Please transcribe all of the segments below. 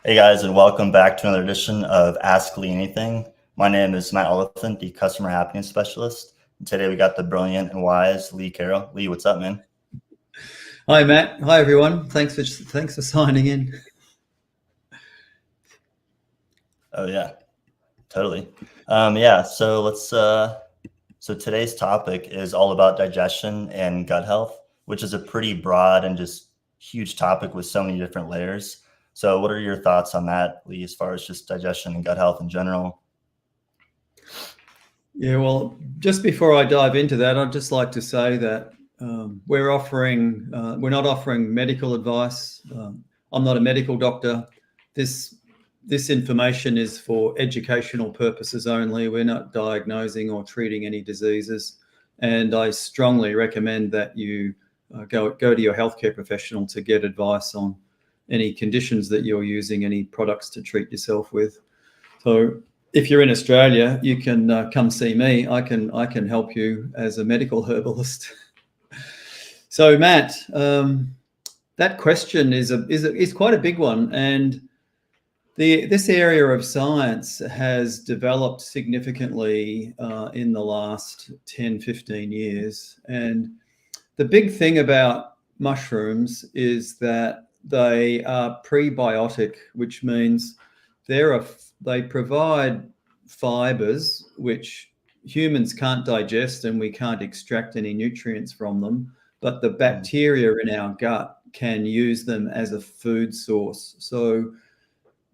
Hey guys, and welcome back to another edition of Ask Lee Anything. My name is Matt Oliphant, the Customer Happiness Specialist. And today we got the brilliant and wise Lee Carroll. Lee, what's up, man? Hi, Matt. Hi, everyone. Thanks for signing in. Oh yeah, totally. So today's topic is all about digestion and gut health, which is a pretty broad and just huge topic with so many different layers. So what are your thoughts on that, Lee, as far as just digestion and gut health in general? Yeah, well, just before I dive into that, I'd just like to say that we're not offering medical advice. I'm not a medical doctor. This information is for educational purposes only. We're not diagnosing or treating any diseases, and I strongly recommend that you go to your healthcare professional to get advice on any conditions that you're using, any products to treat yourself with. So if you're in Australia, you can come see me. I can help you as a medical herbalist. So Matt, that question is quite a big one, and this area of science has developed significantly in the last 10, 15 years. And the big thing about mushrooms is that they are prebiotic, which means they provide fibers which humans can't digest and we can't extract any nutrients from them, but the bacteria in our gut can use them as a food source. So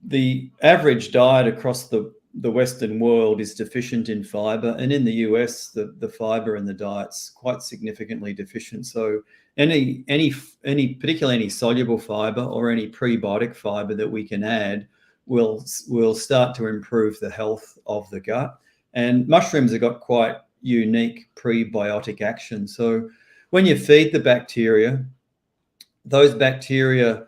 the average diet across the Western world is deficient in fiber, and in the US, the fiber in the diet's quite significantly deficient. So particularly any soluble fiber or any prebiotic fiber that we can add will start to improve the health of the gut. And mushrooms have got quite unique prebiotic action. So when you feed the bacteria, those bacteria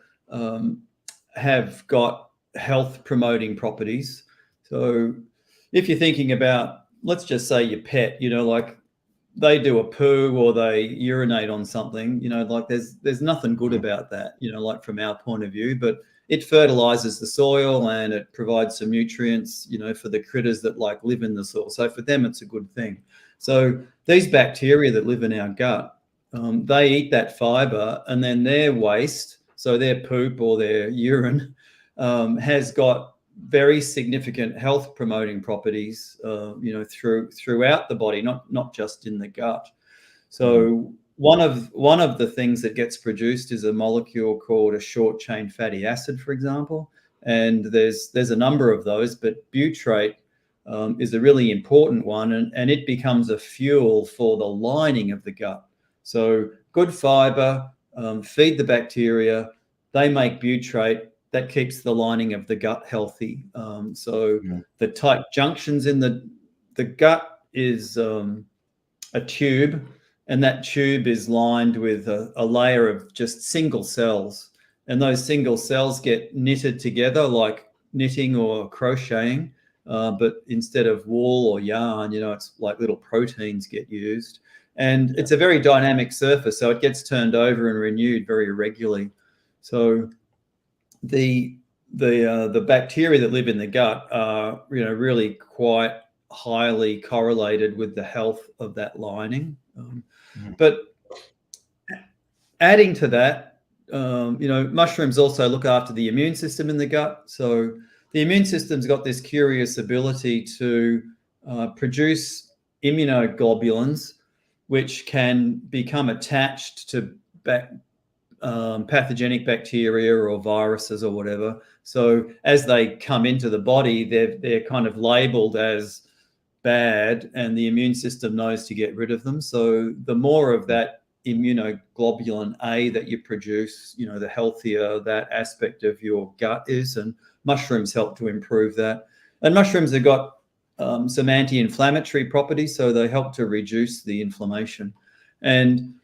have got health promoting properties. So if you're thinking about, let's just say your pet, like they do a poo or they urinate on something, like there's nothing good about that, like from our point of view, but it fertilizes the soil and it provides some nutrients, for the critters that like live in the soil. So for them, it's a good thing. So these bacteria that live in our gut, they eat that fiber, and then their waste, so their poop or their urine, has got very significant health promoting properties, throughout the body, not just in the gut. So one of the things that gets produced is a molecule called a short chain fatty acid, for example, and there's a number of those, but butyrate is a really important one, and it becomes a fuel for the lining of the gut. So good fiber, feed the bacteria, they make butyrate. That keeps the lining of the gut healthy. The tight junctions in the gut is a tube, and that tube is lined with a layer of just single cells. And those single cells get knitted together like knitting or crocheting, but instead of wool or yarn, it's like little proteins get used. And it's a very dynamic surface, so it gets turned over and renewed very regularly. So the bacteria that live in the gut are really quite highly correlated with the health of that lining. But adding to that, mushrooms also look after the immune system in the gut. So the immune system's got this curious ability to produce immunoglobulins, which can become attached to pathogenic bacteria or viruses or whatever. So as they come into the body, they're kind of labeled as bad, and the immune system knows to get rid of them. So the more of that immunoglobulin A that you produce, the healthier that aspect of your gut is, and mushrooms help to improve that. And mushrooms have got some anti-inflammatory properties, so they help to reduce the inflammation. And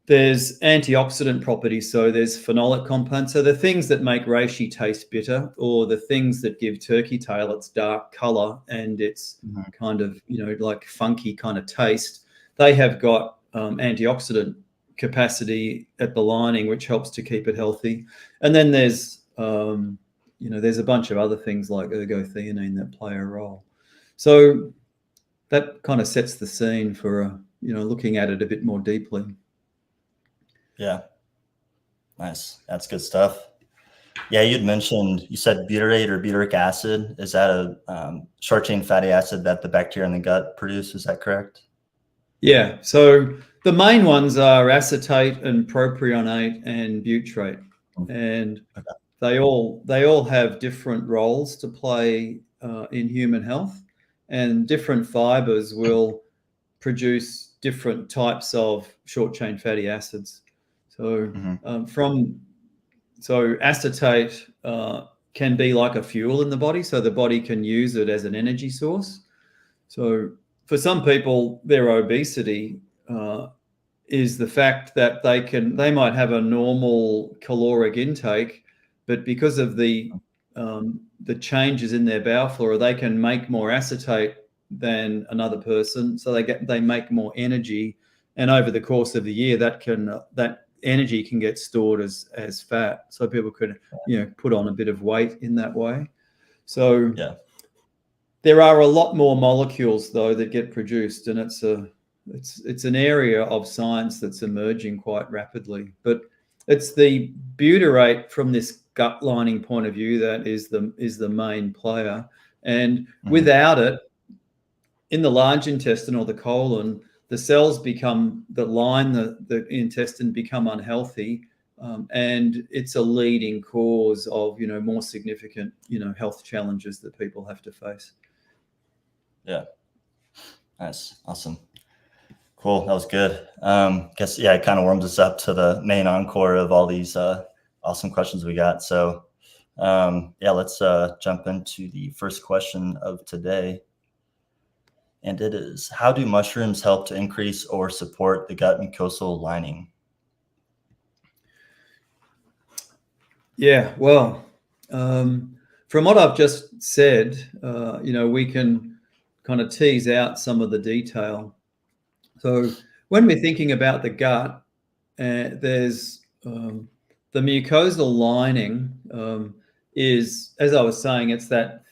there's antioxidant properties, so there's phenolic compounds. So the things that make reishi taste bitter, or the things that give turkey tail its dark color and its kind of, like funky kind of taste, they have got antioxidant capacity at the lining, which helps to keep it healthy. And then there's there's a bunch of other things like ergothioneine that play a role. So that kind of sets the scene for, looking at it a bit more deeply. Yeah. Nice. That's good stuff. Yeah, you said butyrate or butyric acid. Is that a short chain fatty acid that the bacteria in the gut produce? Is that correct? Yeah. So the main ones are acetate and propionate and butyrate, and Okay. they all have different roles to play in human health, and different fibers will produce different types of short chain fatty acids. So So acetate can be like a fuel in the body, so the body can use it as an energy source. So for some people, their obesity is the fact that they might have a normal caloric intake, but because of the changes in their bowel flora, they can make more acetate than another person, so they make more energy, and over the course of the year, that energy can get stored as fat, so people could put on a bit of weight in that way. So yeah, there are a lot more molecules though that get produced, and it's an area of science that's emerging quite rapidly. But it's the butyrate from this gut lining point of view that is the main player, and without it, in the large intestine or the colon, the cells that line the intestine become unhealthy, and it's a leading cause of more significant health challenges that people have to face. Yeah. Nice. Awesome. Cool. That was good. Guess, yeah, it kind of warms us up to the main encore of all these awesome questions we got. So let's jump into the first question of today. And it is, how do mushrooms help to increase or support the gut mucosal lining? Yeah, well, from what I've just said, we can kind of tease out some of the detail. So when we're thinking about the gut, there's the mucosal lining is, as I was saying, it's that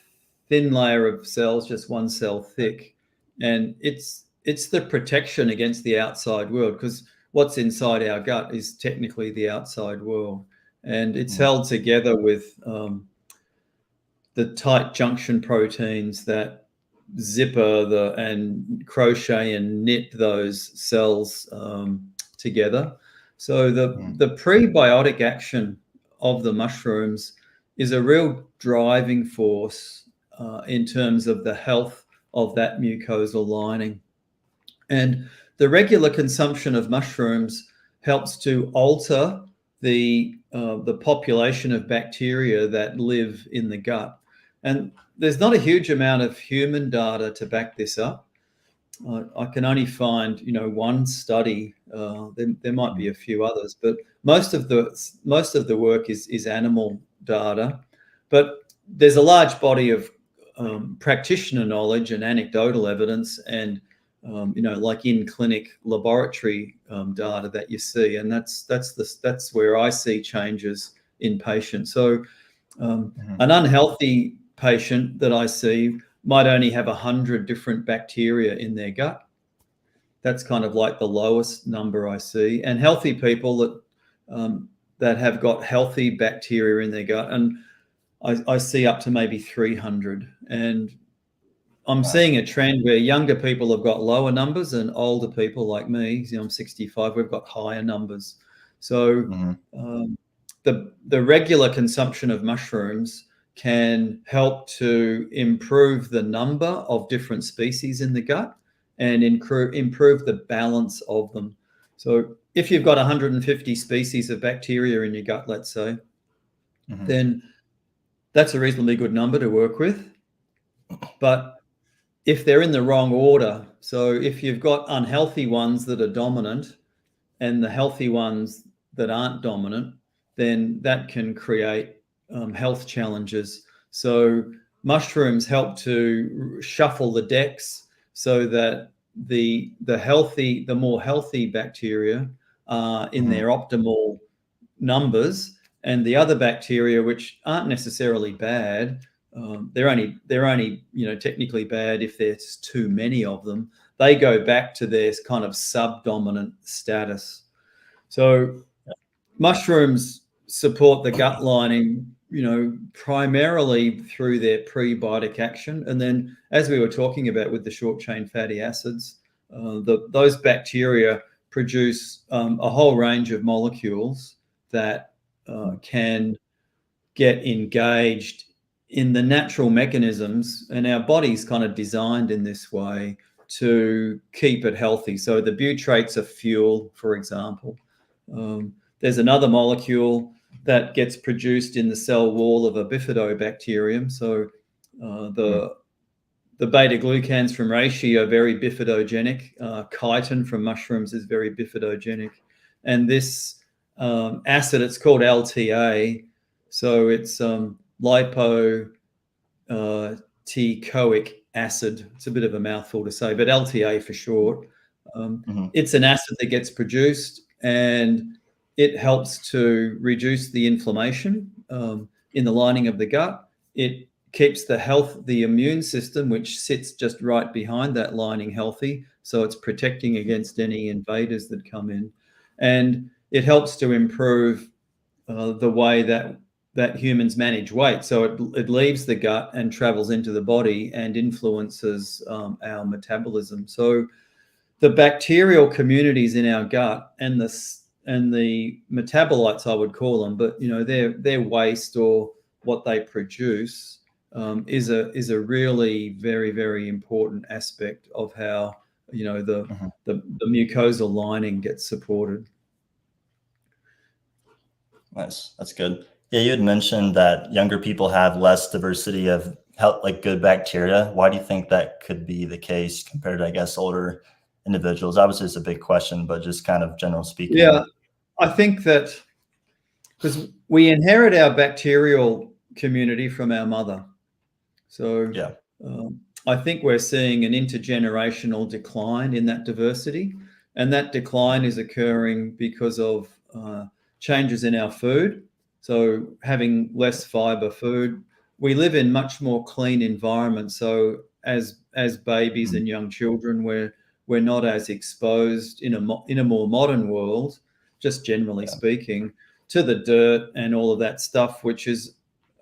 thin layer of cells, just one cell thick, and it's the protection against the outside world, because what's inside our gut is technically the outside world, and it's held together with the tight junction proteins that zipper and crochet and knit those cells together. So the prebiotic action of the mushrooms is a real driving force in terms of the health of that mucosal lining. And the regular consumption of mushrooms helps to alter the population of bacteria that live in the gut. And there's not a huge amount of human data to back this up. I can only find, one study. There might be a few others, but most of the work is animal data. But there's a large body of practitioner knowledge and anecdotal evidence, and like in clinic laboratory data that you see, and that's where I see changes in patients. So an unhealthy patient that I see might only have 100 different bacteria in their gut. That's kind of like the lowest number I see. And healthy people that have got healthy bacteria in their gut, and I see up to maybe 300. And I'm seeing a trend where younger people have got lower numbers, and older people like me, I'm 65, we've got higher numbers. So the regular consumption of mushrooms can help to improve the number of different species in the gut and improve the balance of them. So if you've got 150 species of bacteria in your gut, let's say, then that's a reasonably good number to work with. But if they're in the wrong order, so if you've got unhealthy ones that are dominant and the healthy ones that aren't dominant, then that can create health challenges. So mushrooms help to shuffle the decks so that the more healthy bacteria are in their optimal numbers, and the other bacteria, which aren't necessarily bad, they're only technically bad if there's too many of them. They go back to their kind of subdominant status. So mushrooms support the gut lining, primarily through their prebiotic action. And then, as we were talking about with the short chain fatty acids, those bacteria produce a whole range of molecules that can get engaged in the natural mechanisms, and our body's kind of designed in this way to keep it healthy. So the butyrates are fuel, for example. There's another molecule that gets produced in the cell wall of a bifidobacterium. So the beta-glucans from reishi are very bifidogenic. Chitin from mushrooms is very bifidogenic. And this acid, it's called LTA. So it's lipoteichoic acid. It's a bit of a mouthful to say, but LTA for short. It's an acid that gets produced, and it helps to reduce the inflammation in the lining of the gut. It keeps the immune system, which sits just right behind that lining, healthy. So it's protecting against any invaders that come in. And it helps to improve the way that humans manage weight. So it leaves the gut and travels into the body and influences our metabolism. So the bacterial communities in our gut and the metabolites, I would call them, but their waste or what they produce is a really very, very important aspect of how the mucosal lining gets supported. Nice, that's good. Yeah, you had mentioned that younger people have less diversity of health, like good bacteria. Why do you think that could be the case compared to, I guess, older individuals? Obviously, it's a big question, but just kind of general speaking. Yeah, I think that because we inherit our bacterial community from our mother. So yeah, I think we're seeing an intergenerational decline in that diversity. And that decline is occurring because of changes in our food. So having less fiber food, we live in much more clean environments. So as babies and young children, we're not as exposed in a more modern world, just generally speaking, to the dirt and all of that stuff, which is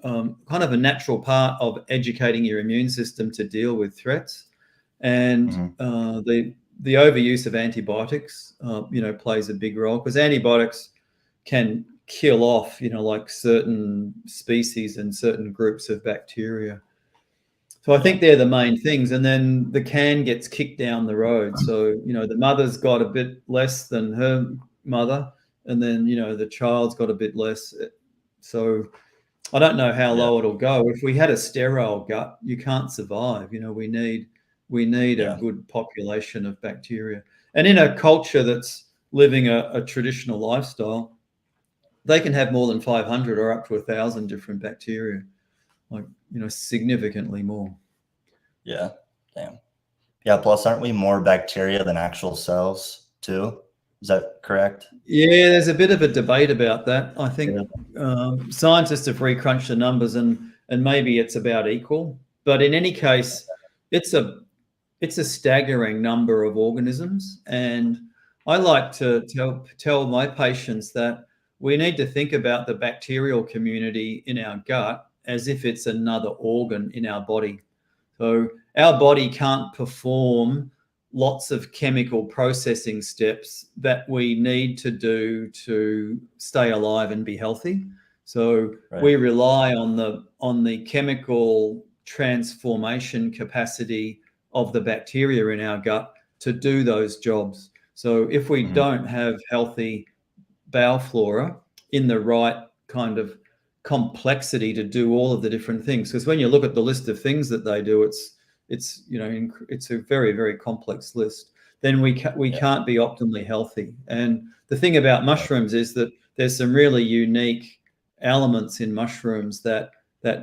kind of a natural part of educating your immune system to deal with threats. And the overuse of antibiotics, plays a big role, because antibiotics can kill off, like certain species and certain groups of bacteria. So I think they're the main things. And then the can gets kicked down the road. So, the mother's got a bit less than her mother, and then, the child's got a bit less. So I don't know how low it'll go. If we had a sterile gut, you can't survive. We need a good population of bacteria. And in a culture that's living a traditional lifestyle, they can have more than 500 or up to 1,000 different bacteria, significantly more. Yeah, damn. Yeah, plus aren't we more bacteria than actual cells too? Is that correct? Yeah, there's a bit of a debate about that. I think scientists have recrunched the numbers, and maybe it's about equal. But in any case, it's a staggering number of organisms. And I like to tell my patients that we need to think about the bacterial community in our gut as if it's another organ in our body. So our body can't perform lots of chemical processing steps that we need to do to stay alive and be healthy. So we rely on the chemical transformation capacity of the bacteria in our gut to do those jobs. So if we don't have healthy bowel flora in the right kind of complexity to do all of the different things, because when you look at the list of things that they do, it's a very, very complex list, then we can't be optimally healthy. And the thing about mushrooms is that there's some really unique elements in mushrooms that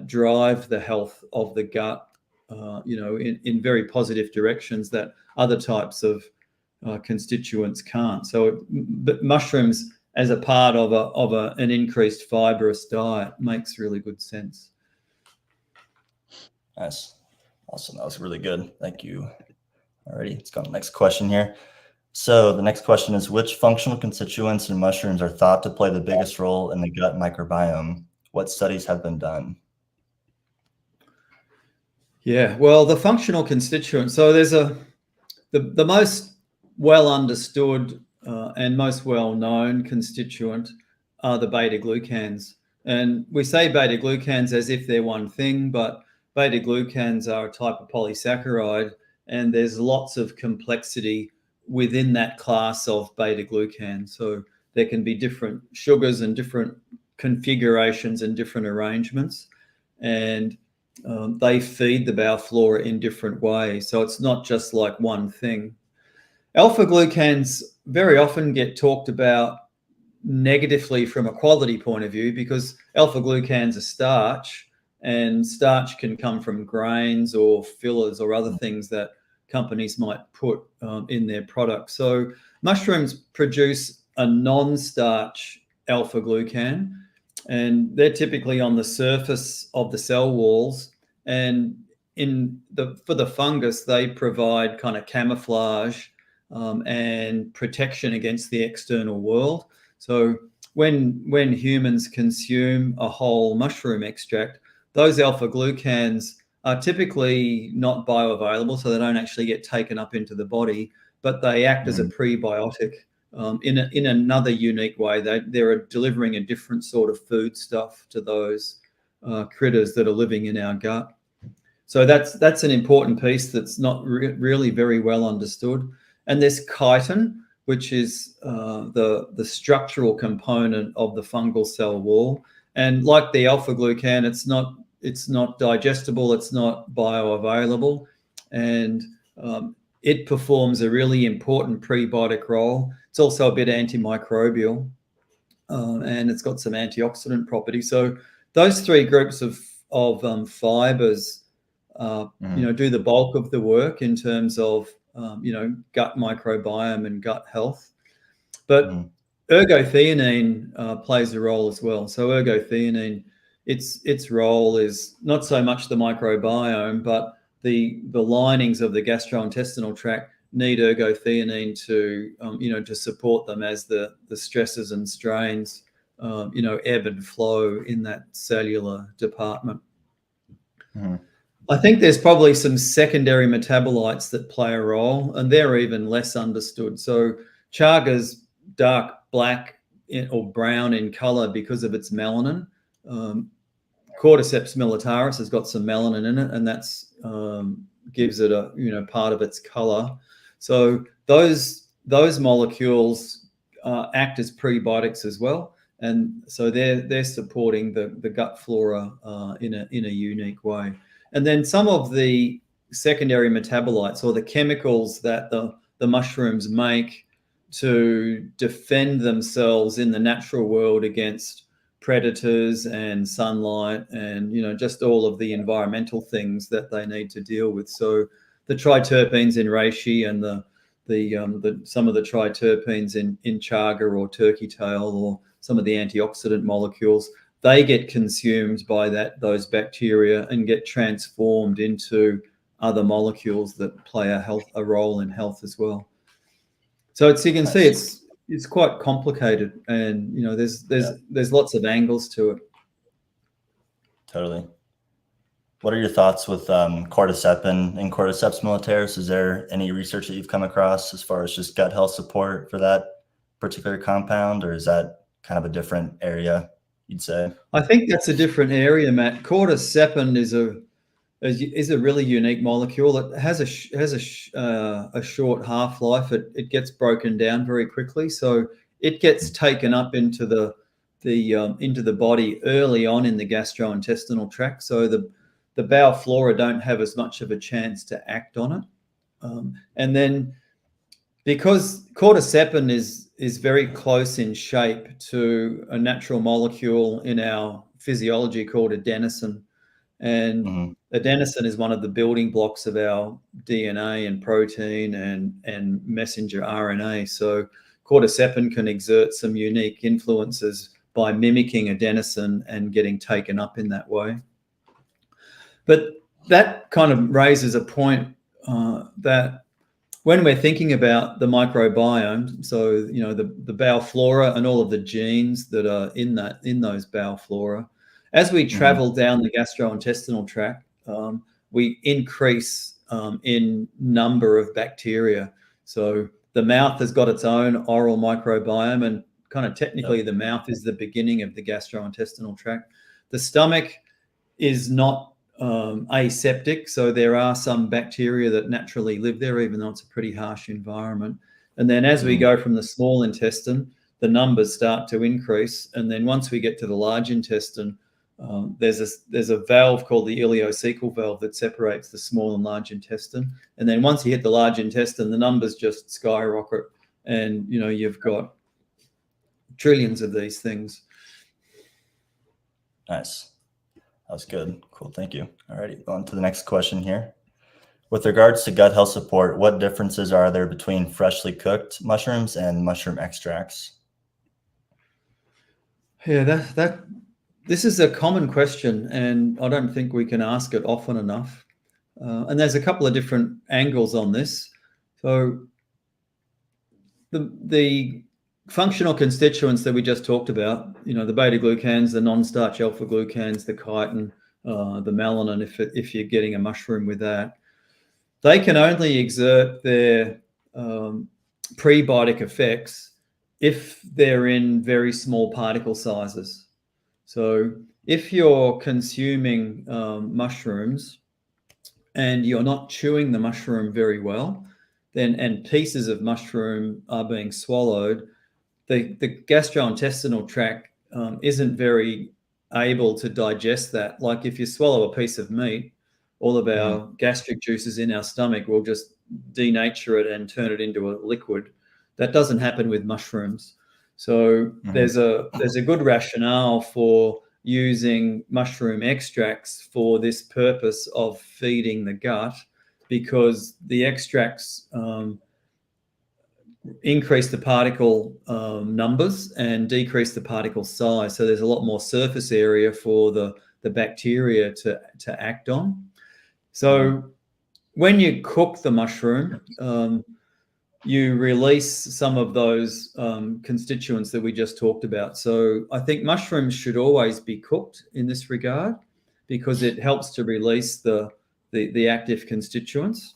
drive the health of the gut, in very positive directions that other types of constituents can't. So but mushrooms as a part of an increased fibrous diet makes really good sense. Nice. Awesome. That was really good. Thank you. Alrighty, let's go on to the next question here. So the next question is, which functional constituents in mushrooms are thought to play the biggest role in the gut microbiome? What studies have been done? Yeah, well, the functional constituents. So there's the most well understood and most well known constituent are the beta glucans. And we say beta glucans as if they're one thing, but beta glucans are a type of polysaccharide, and there's lots of complexity within that class of beta glucans. So there can be different sugars and different configurations and different arrangements, and they feed the bowel flora in different ways. So it's not just like one thing. Alpha glucans very often get talked about negatively from a quality point of view, because alpha glucans are starch, and starch can come from grains or fillers or other things that companies might put in their products. So mushrooms produce a non-starch alpha glucan, and they're typically on the surface of the cell walls. And for the fungus, they provide kind of camouflage and protection against the external world. So when humans consume a whole mushroom extract, those alpha glucans are typically not bioavailable, so they don't actually get taken up into the body, but they act as a prebiotic in another unique way. They're delivering a different sort of food stuff to those critters that are living in our gut. So that's an important piece that's not really very well understood. And there's chitin, which is the structural component of the fungal cell wall. And like the alpha glucan, it's not digestible, it's not bioavailable, and it performs a really important prebiotic role. It's also a bit antimicrobial, and it's got some antioxidant properties. So those three groups of fibers, do the bulk of the work in terms of gut microbiome and gut health. But ergothioneine plays a role as well. So ergothioneine, its role is not so much the microbiome, but the linings of the gastrointestinal tract need ergothioneine to support them as the stresses and strains ebb and flow in that cellular department. I think there's probably some secondary metabolites that play a role, and they're even less understood. So chaga's dark black or brown in color because of its melanin. Cordyceps militaris has got some melanin in it, and that's gives it a part of its color. So those molecules act as prebiotics as well, and so they're supporting the gut flora in a unique way. And then some of the secondary metabolites, or the chemicals that the mushrooms make to defend themselves in the natural world against predators and sunlight and just all of the environmental things that they need to deal with. So the triterpenes in reishi and some of the triterpenes in chaga or turkey tail, or some of the antioxidant molecules, they get consumed by those bacteria and get transformed into other molecules that play a role in health as well. So you can see it's quite complicated, and there's lots of angles to it. Totally. What are your thoughts with cordycepin and Cordyceps militaris? Is there any research that you've come across as far as just gut health support for that particular compound, or is that kind of a different area, you'd say? I think that's a different area, Matt. Cordycepin is a really unique molecule. It has a short half-life. It gets broken down very quickly, so it gets taken up into the body early on in the gastrointestinal tract. So the bowel flora don't have as much of a chance to act on it. And then because cordycepin is very close in shape to a natural molecule in our physiology called adenosine, and adenosine is one of the building blocks of our DNA and protein and messenger RNA. So cordyceps can exert some unique influences by mimicking adenosine and getting taken up in that way. But that kind of raises a point that when we're thinking about the microbiome, so the bowel flora and all of the genes that are in those bowel flora, as we travel down the gastrointestinal tract, we increase in number of bacteria. So the mouth has got its own oral microbiome, and kind of technically the mouth is the beginning of the gastrointestinal tract. The stomach is not aseptic, so there are some bacteria that naturally live there, even though it's a pretty harsh environment. And then as we go from the small intestine, the numbers start to increase, and then once we get to the large intestine, there's a valve called the ileocecal valve that separates the small and large intestine. And then once you hit the large intestine, the numbers just skyrocket, and you've got trillions of these things. Nice. That was good. Cool. Thank you. All righty. On to the next question here. With regards to gut health support, what differences are there between freshly cooked mushrooms and mushroom extracts? Yeah, this is a common question, and I don't think we can ask it often enough. And there's a couple of different angles on this. So the functional constituents that we just talked about, the beta glucans, the non-starch alpha glucans, the chitin, the melanin, if you're getting a mushroom with that, they can only exert their prebiotic effects if they're in very small particle sizes. So if you're consuming mushrooms and you're not chewing the mushroom very well, and pieces of mushroom are being swallowed, the gastrointestinal tract isn't very able to digest that. Like if you swallow a piece of meat, all of our gastric juices in our stomach will just denature it and turn it into a liquid. That doesn't happen with mushrooms. So there's a good rationale for using mushroom extracts for this purpose of feeding the gut, because the extracts increase the particle numbers and decrease the particle size. So there's a lot more surface area for the bacteria to act on. So when you cook the mushroom, you release some of those constituents that we just talked about. So I think mushrooms should always be cooked in this regard, because it helps to release the active constituents.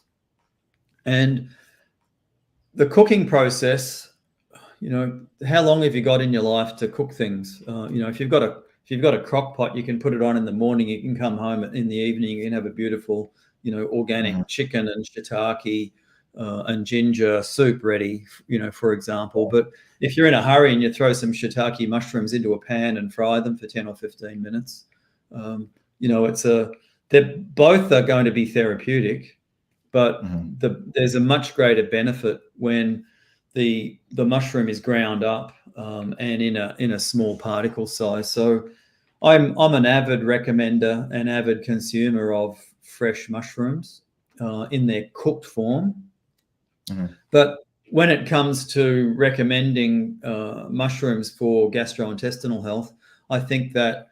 And the cooking process, how long have you got in your life to cook things? If you've got a crock pot, you can put it on in the morning, you can come home in the evening, you can have a beautiful, organic chicken and shiitake and ginger soup ready, for example. But if you're in a hurry and you throw some shiitake mushrooms into a pan and fry them for 10 or 15 minutes, they're both are going to be therapeutic, but there's a much greater benefit when the mushroom is ground up and in a small particle size. So I'm an avid recommender and avid consumer of fresh mushrooms in their cooked form. But when it comes to recommending mushrooms for gastrointestinal health, I think that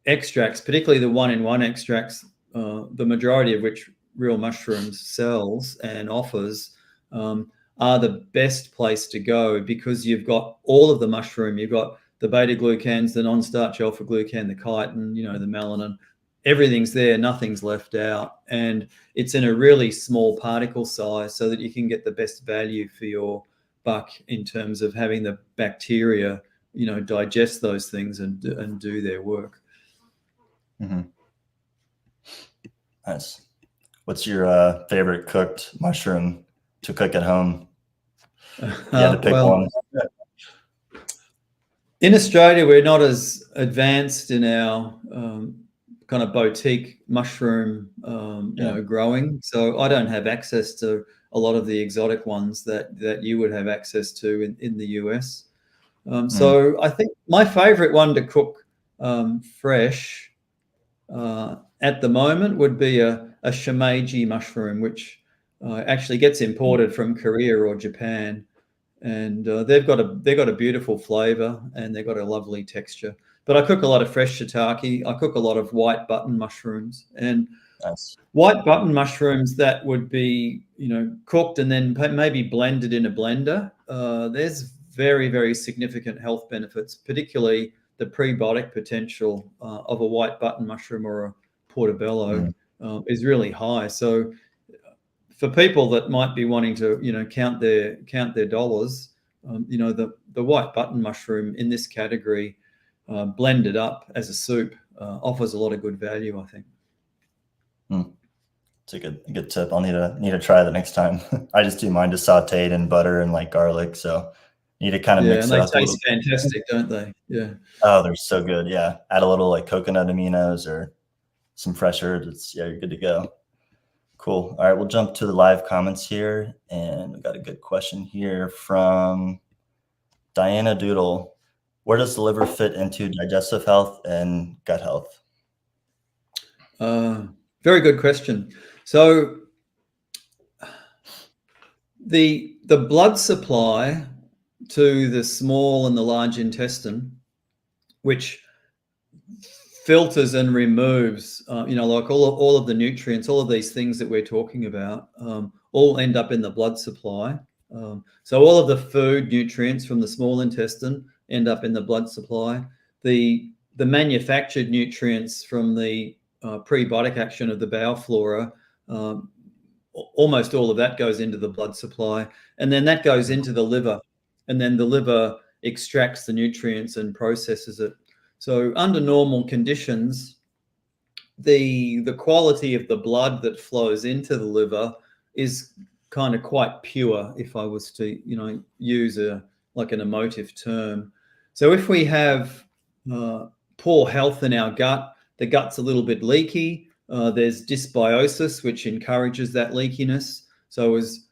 extracts, particularly the one-in-one extracts, the majority of which Real Mushrooms sells and offers, are the best place to go, because you've got all of the mushroom. You've got the beta glucans, the non-starch alpha glucan, the chitin, the melanin. Everything's there, nothing's left out, and it's in a really small particle size, so that you can get the best value for your buck in terms of having the bacteria, digest those things and do their work. Nice. What's your favorite cooked mushroom to cook at home? You had to pick one. In Australia, we're not as advanced in our kind of boutique mushroom growing, so I don't have access to a lot of the exotic ones that you would have access to in the US. So I think my favorite one to cook fresh at the moment would be a shimeji mushroom, which actually gets imported from Korea or Japan. and they've got a beautiful flavor and they've got a lovely texture. But I cook a lot of fresh shiitake. I cook a lot of white button mushrooms, and Nice. white button mushrooms that would be, cooked and then maybe blended in a blender. There's very, very significant health benefits, particularly the prebiotic potential of a white button mushroom or a portobello is really high. So for people that might be wanting to, count their dollars, the white button mushroom in this category, blended up as a soup, offers a lot of good value, I think. It's a good tip. I'll need to try that next time. I just do mine just sauteed in butter and like garlic, so need to kind of mix and it they up a little. taste fantastic, don't they? Yeah. Oh, they're so good. Yeah, add a little like coconut aminos or some fresh herbs. You're good to go. Cool. All right, we'll jump to the live comments here, and we got a good question here from Diana Doodle. Where does the liver fit into digestive health and gut health? Very good question. So the blood supply to the small and the large intestine, which filters and removes, like all of the nutrients, all of these things that we're talking about, all end up in the blood supply. So all of the food nutrients from the small intestine end up in the blood supply. The manufactured nutrients from the prebiotic action of the bowel flora, almost all of that goes into the blood supply, and then that goes into the liver, and then the liver extracts the nutrients and processes it. So under normal conditions, the quality of the blood that flows into the liver is kind of quite pure, if I was to, use an emotive term. So if we have poor health in our gut, the gut's a little bit leaky. There's dysbiosis, which encourages that leakiness. So as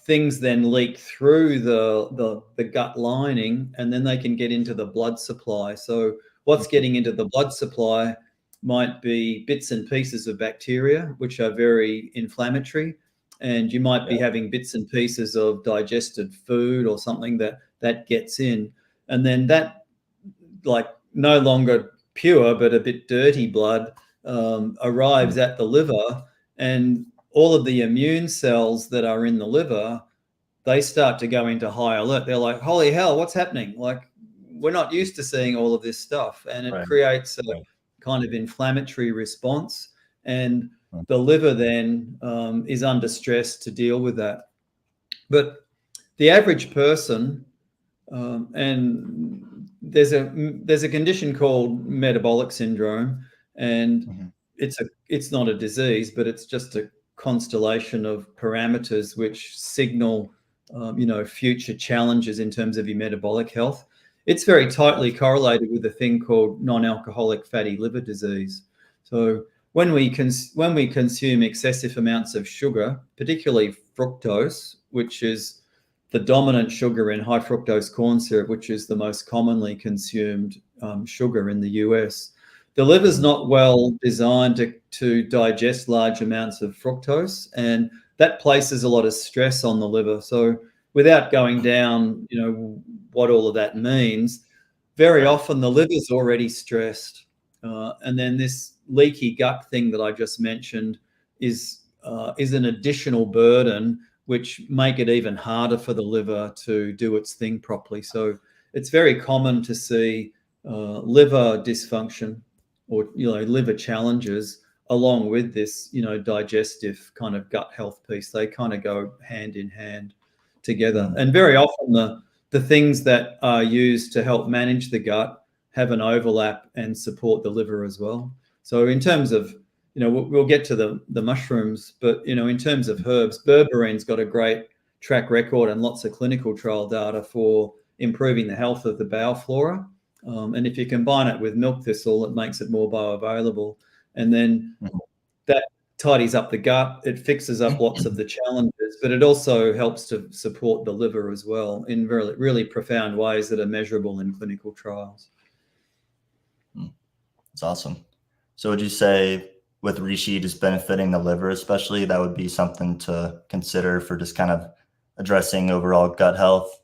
things then leak through the gut lining, and then they can get into the blood supply. So what's getting into the blood supply might be bits and pieces of bacteria, which are very inflammatory. And you might be having bits and pieces of digested food or something that gets in. And then that, like, no longer pure, but a bit dirty blood arrives at the liver, and all of the immune cells that are in the liver, they start to go into high alert. They're like, holy hell, what's happening? Like, we're not used to seeing all of this stuff. And it creates a kind of inflammatory response. And the liver then is under stress to deal with that. But the average person, and there's a condition called metabolic syndrome, and it's not a disease, but it's just a constellation of parameters which signal future challenges in terms of your metabolic health. It's very tightly correlated with a thing called non-alcoholic fatty liver disease. So when we consume excessive amounts of sugar, particularly fructose, which is the dominant sugar in high fructose corn syrup, which is the most commonly consumed sugar in the US, the liver's not well designed to digest large amounts of fructose, and that places a lot of stress on the liver. So without going down, what all of that means, very often the liver's already stressed. And then this leaky gut thing that I just mentioned is an additional burden, which make it even harder for the liver to do its thing properly. So it's very common to see liver dysfunction or liver challenges along with this digestive kind of gut health piece. They kind of go hand in hand together. And very often the things that are used to help manage the gut have an overlap and support the liver as well. So in terms of, we'll get to the mushrooms, but in terms of herbs, berberine's got a great track record and lots of clinical trial data for improving the health of the bowel flora. And if you combine it with milk thistle, it makes it more bioavailable. And then that tidies up the gut. It fixes up lots of the challenges, but it also helps to support the liver as well in really, really profound ways that are measurable in clinical trials. That's awesome. So would you say with reishi just benefiting the liver especially, that would be something to consider for just kind of addressing overall gut health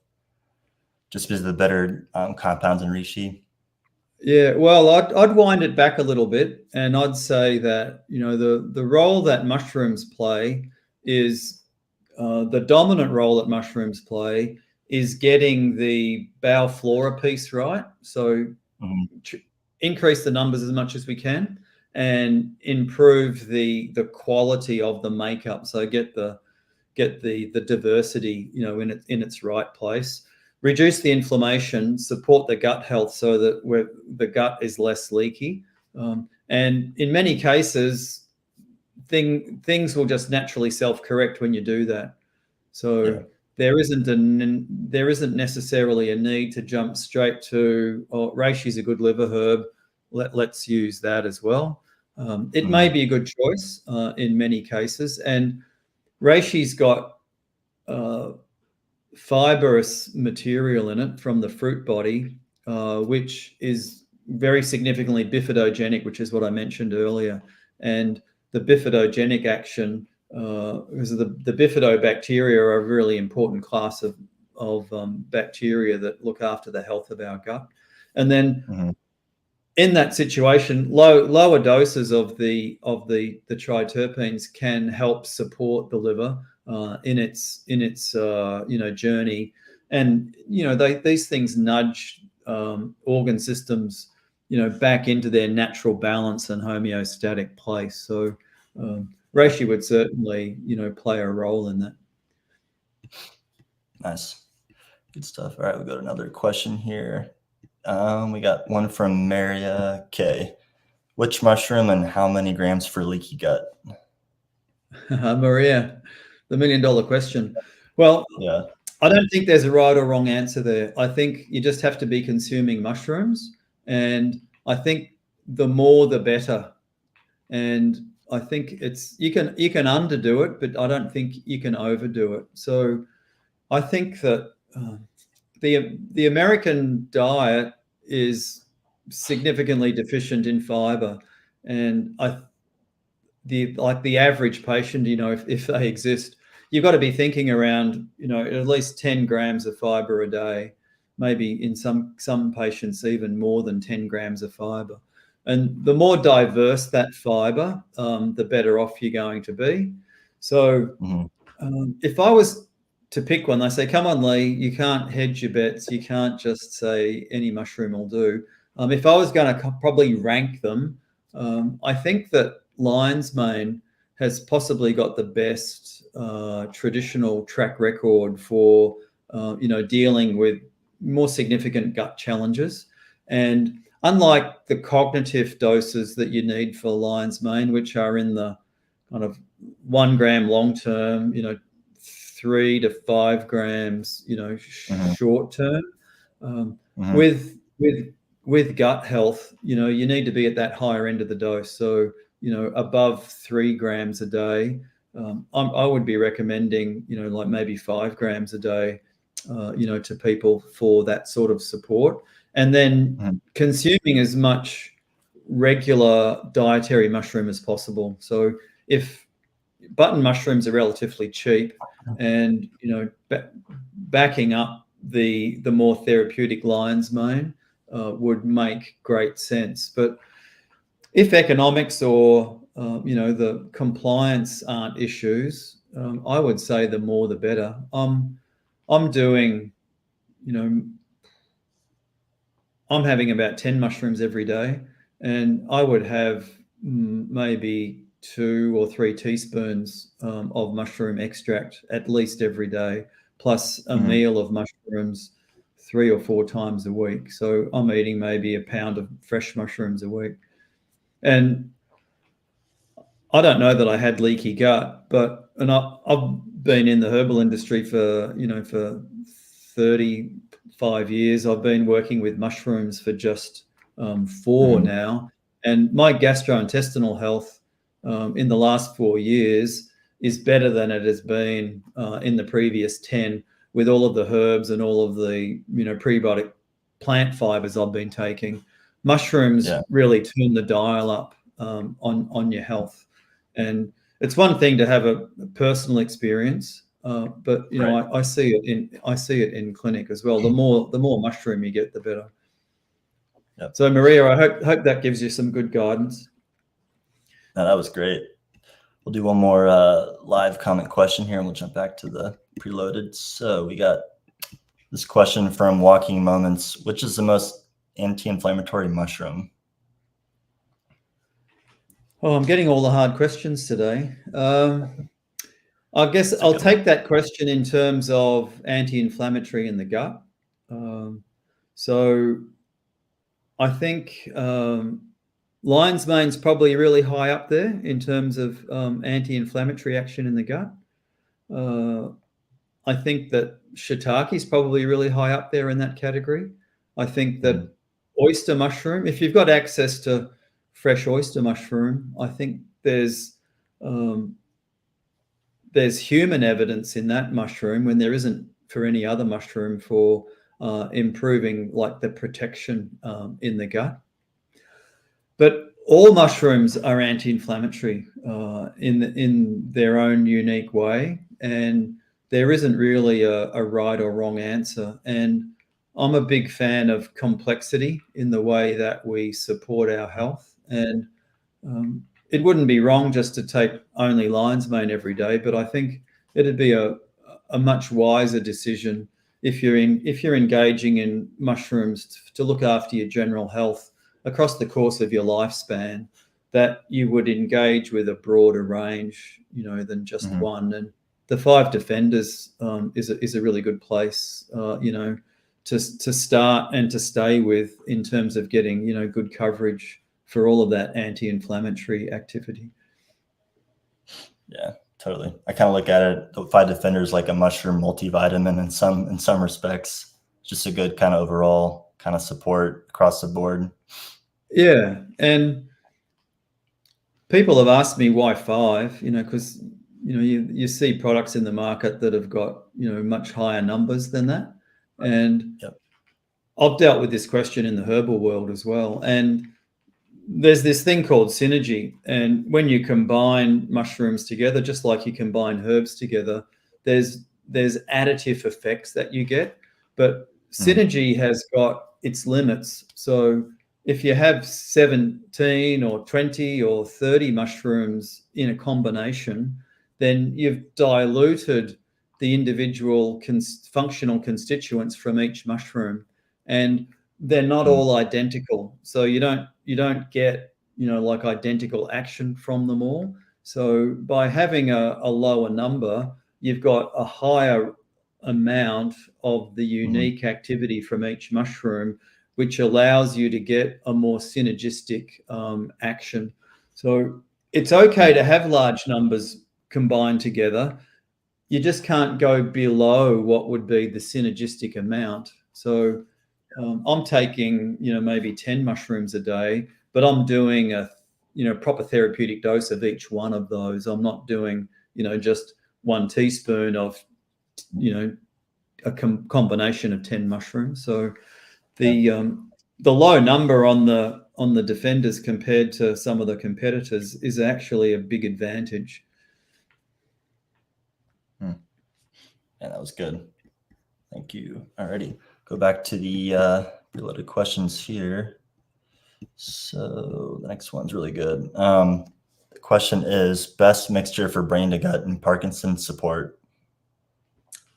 just because of the better compounds in reishi? Yeah, well, I'd wind it back a little bit, and I'd say that, you know, the role that mushrooms play is the dominant role that mushrooms play is getting the bowel flora piece right. So increase the numbers as much as we can and improve the quality of the makeup. So get the diversity, you know, in its right place. Reduce the inflammation, support the gut health so that the gut is less leaky. And in many cases, things will just naturally self-correct when you do that. So there isn't necessarily a need to jump straight to, oh, reishi is a good liver herb, let's use that as well. It may be a good choice in many cases, and reishi's got fibrous material in it from the fruit body, which is very significantly bifidogenic, which is what I mentioned earlier. And the bifidogenic action, because the bifidobacteria are a really important class of bacteria that look after the health of our gut. And then in that situation, lower doses of the triterpenes can help support the liver in its journey, and these things nudge organ systems back into their natural balance and homeostatic place. So reishi would certainly play a role in that. Nice, good stuff. All right, we'll go to another question here. We got one from Maria K. Which mushroom and how many grams for leaky gut? Maria, the $1 million question. Well, yeah, I don't think there's a right or wrong answer there. I think you just have to be consuming mushrooms, and I think the more the better. And I think you can underdo it, but I don't think you can overdo it. So I think that the American diet is significantly deficient in fiber, and the average patient, if they exist, you've got to be thinking around, at least 10 grams of fiber a day, maybe in some patients even more than 10 grams of fiber. And the more diverse that fiber, the better off you're going to be. So if I was to pick one, they say, come on, Lee, you can't hedge your bets. You can't just say any mushroom will do. If I was going to probably rank them, I think that lion's mane has possibly got the best traditional track record for, dealing with more significant gut challenges. And unlike the cognitive doses that you need for lion's mane, which are in the kind of 1 gram long-term, 3 to 5 grams, short term. With gut health, you need to be at that higher end of the dose. So, above 3 grams a day. I would be recommending, like maybe 5 grams a day, to people for that sort of support. And then consuming as much regular dietary mushroom as possible. So if button mushrooms are relatively cheap, and backing up the more therapeutic lion's mane would make great sense. But if economics or the compliance aren't issues, I would say the more the better. I'm doing, I'm having about 10 mushrooms every day, and I would have maybe 2 or 3 teaspoons of mushroom extract at least every day, plus a meal of mushrooms 3 or 4 times a week. So I'm eating maybe a pound of fresh mushrooms a week. And I don't know that I had leaky gut, and I've been in the herbal industry for 35 years. I've been working with mushrooms for just 4 now. And my gastrointestinal health in the last 4 years is better than it has been in the previous 10, with all of the herbs and all of the prebiotic plant fibers I've been taking. Mushrooms really turn the dial up on your health. And it's one thing to have a personal experience, But I see it in clinic as well. The more mushroom you get, the better. Yep. So Maria, I hope that gives you some good guidance. No, that was great. We'll do one more live comment question here, and we'll jump back to the preloaded. So we got this question from Walking Moments: which is the most anti-inflammatory mushroom? Oh, I'm getting all the hard questions today. I guess I'll take that question in terms of anti-inflammatory in the gut. So I think lion's mane's probably really high up there in terms of anti-inflammatory action in the gut. I think that shiitake is probably really high up there in that category. I think that oyster mushroom, if you've got access to fresh oyster mushroom, I think there's human evidence in that mushroom when there isn't for any other mushroom for improving like the protection in the gut. But all mushrooms are anti-inflammatory in their own unique way, and there isn't really a right or wrong answer. And I'm a big fan of complexity in the way that we support our health. And it wouldn't be wrong just to take only lion's mane every day, but I think it'd be a much wiser decision if you're engaging in mushrooms to look after your general health across the course of your lifespan, that you would engage with a broader range, than just one. And the 5 defenders is a really good place, to start and to stay with in terms of getting, good coverage for all of that anti-inflammatory activity. Yeah, totally. I kind of look at it, the 5 defenders, like a mushroom multivitamin in some respects. Just a good kind of overall kind of support across the board. Yeah, and people have asked me why 5, because you see products in the market that have got much higher numbers than that, and I've dealt with this question in the herbal world as well. And there's this thing called synergy, and when you combine mushrooms together, just like you combine herbs together, there's additive effects that you get, but synergy has got its limits. So if you have 17 or 20 or 30 mushrooms in a combination, then you've diluted the individual functional constituents from each mushroom, and they're not all identical. So you don't get, like identical action from them all. So by having a lower number, you've got a higher amount of the unique activity from each mushroom, which allows you to get a more synergistic action. So it's okay to have large numbers combined together. You just can't go below what would be the synergistic amount. So I'm taking, maybe 10 mushrooms a day, but I'm doing a, proper therapeutic dose of each one of those. I'm not doing, just 1 teaspoon of, a combination of 10 mushrooms. So the low number on the defenders compared to some of the competitors is actually a big advantage. Yeah, that was good. Thank you. Alrighty, go back to the related questions here. So the next one's really good. The question is: best mixture for brain to gut and Parkinson's support?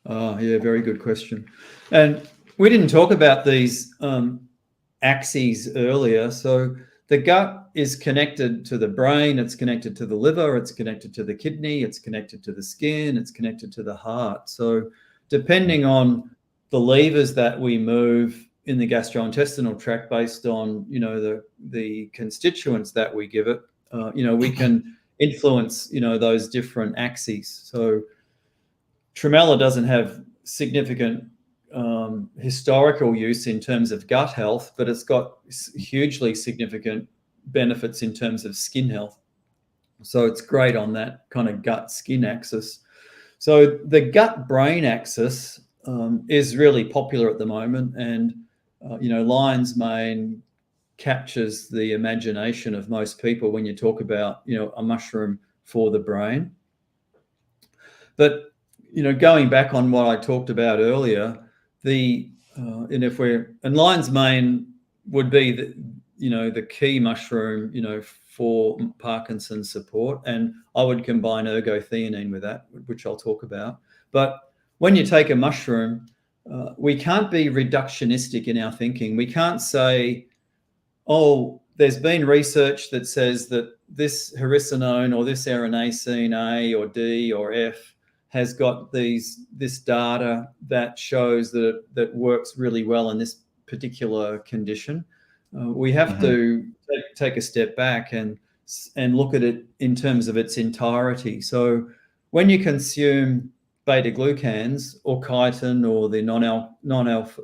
Oh, yeah, very good question. And we didn't talk about these axes earlier. So the gut is connected to the brain, it's connected to the liver, it's connected to the kidney, it's connected to the skin, it's connected to the heart. So depending on the levers that we move in the gastrointestinal tract based on, the constituents that we give it, we can influence, those different axes. So tremella doesn't have significant historical use in terms of gut health, but it's got hugely significant benefits in terms of skin health. So it's great on that kind of gut-skin axis. So the gut-brain axis is really popular at the moment, and lion's mane captures the imagination of most people when you talk about, a mushroom for the brain. But going back on what I talked about earlier, and lion's mane would be the key mushroom, for Parkinson's support, and I would combine ergothioneine with that, which I'll talk about. But when you take a mushroom, we can't be reductionistic in our thinking. We can't say, oh, there's been research that says that this horicinone or this aronacine A or D or F has got this data that shows that works really well in this particular condition. We have to take a step back and look at it in terms of its entirety. So when you consume beta glucans or chitin or the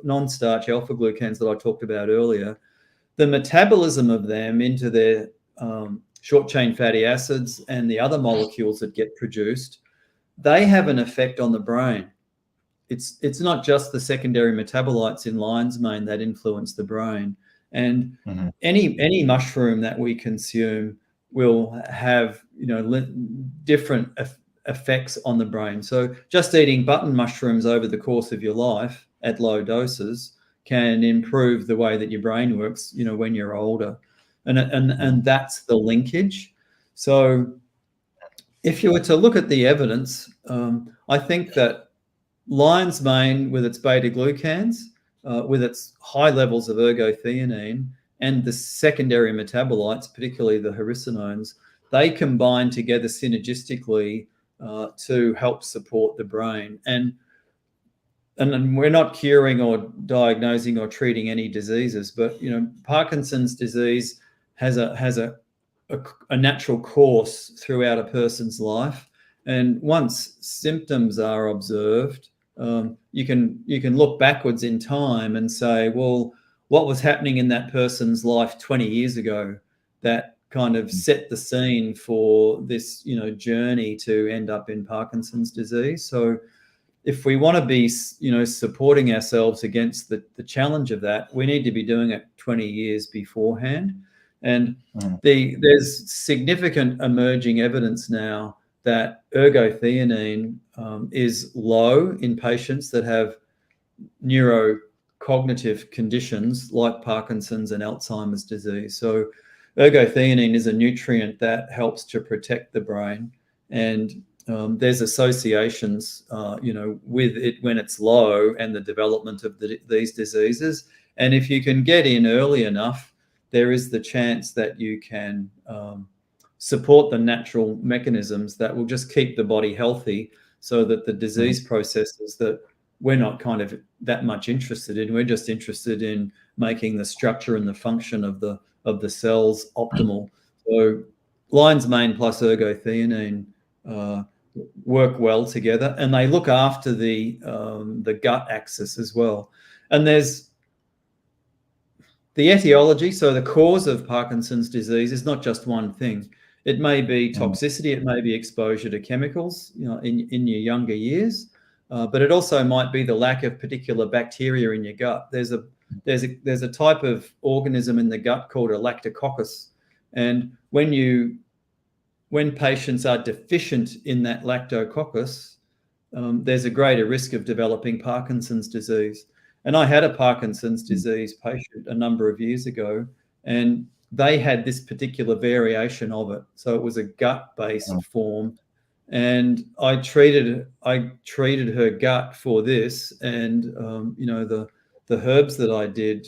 non-starch alpha glucans that I talked about earlier, the metabolism of them into their short chain fatty acids and the other molecules that get produced, they have an effect on the brain. It's not just the secondary metabolites in lion's mane that influence the brain. And any mushroom that we consume will have different effects on the brain. So just eating button mushrooms over the course of your life at low doses can improve the way that your brain works, when you're older, and that's the linkage. So if you were to look at the evidence, I think that lion's mane with its beta glucans, with its high levels of ergothioneine and the secondary metabolites, particularly the horicinones, they combine together synergistically to help support the brain. And we're not curing or diagnosing or treating any diseases, but Parkinson's disease has a natural course throughout a person's life, and once symptoms are observed, you can look backwards in time and say, well, what was happening in that person's life 20 years ago that kind of set the scene for this journey to end up in Parkinson's disease. So if we want to be supporting ourselves against the challenge of that, we need to be doing it 20 years beforehand. And there's significant emerging evidence now that ergothioneine is low in patients that have neurocognitive conditions like Parkinson's and Alzheimer's disease. So ergothioneine is a nutrient that helps to protect the brain, and there's associations, with it when it's low and the development of these diseases. And if you can get in early enough, there is the chance that you can support the natural mechanisms that will just keep the body healthy, so that the disease processes that we're not kind of that much interested in, we're just interested in making the structure and the function of the cells optimal. So lion's mane plus ergothioneine work well together, and they look after the gut axis as well. And there's the etiology, so the cause of Parkinson's disease is not just one thing. It may be toxicity, it may be exposure to chemicals, in your younger years, but it also might be the lack of particular bacteria in your gut. There's a type of organism in the gut called a lactococcus, and when patients are deficient in that lactococcus, there's a greater risk of developing Parkinson's disease. And I had a Parkinson's disease patient a number of years ago, and they had this particular variation of it. So it was a gut-based form, and I treated her gut for this, and the herbs that I did